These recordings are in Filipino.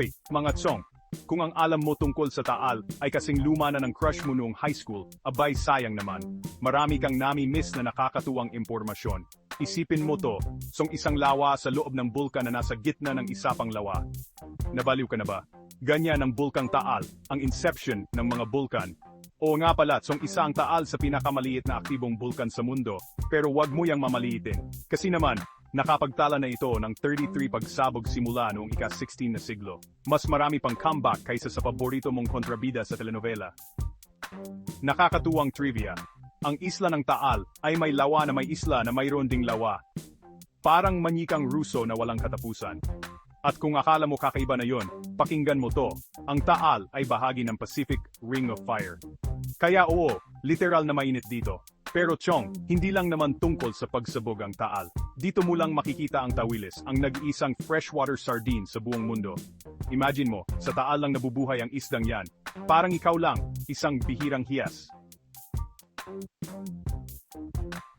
Hoy, mga tsong! Kung ang alam mo tungkol sa Taal ay kasing luma na ng crush mo noong high school, abay sayang naman. Marami kang nami-miss na nakakatuwang impormasyon. Isipin mo to, isang lawa sa loob ng bulkan na nasa gitna ng isa pang lawa. Nabaliw ka na ba? Ganyan ang bulkang Taal, ang inception ng mga bulkan. Oo nga pala, isa ang Taal sa pinakamaliit na aktibong bulkan sa mundo, pero wag mo yang mamaliitin. Kasi naman, nakapagtala na ito ng 33 pagsabog simula noong ika-16 na siglo. Mas marami pang comeback kaysa sa paborito mong kontrabida sa telenovela. Nakakatuwang trivia. Ang isla ng Taal ay may lawa na may isla na mayroon ding lawa. Parang manyikang Ruso na walang katapusan. At kung akala mo kakaiba na yon, pakinggan mo to. Ang Taal ay bahagi ng Pacific Ring of Fire. Kaya oo, literal na mainit dito. Pero Chong, hindi lang naman tungkol sa pagsabog ang Taal. Dito mo lang makikita ang tawilis, ang nag-iisang freshwater sardine sa buong mundo. Imagine mo, sa Taal lang nabubuhay ang isdang yan. Parang ikaw lang, isang bihirang hiyas.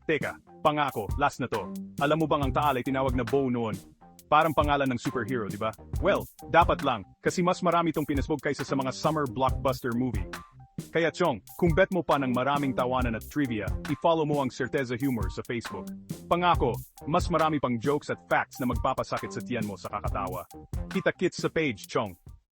Teka, pangako, last na to. Alam mo bang ang Taal ay tinawag na Bow noon? Parang pangalan ng superhero, di ba? Well, dapat lang, kasi mas marami tong pinasbog kaysa sa mga summer blockbuster movie. Kaya Chong, kung bet mo pa ng maraming tawanan at trivia, i-follow mo ang Certeza Humor sa Facebook. Pangako, mas marami pang jokes at facts na magpapasakit sa tiyan mo sa kakatawa. Kita-kits sa page, Chong.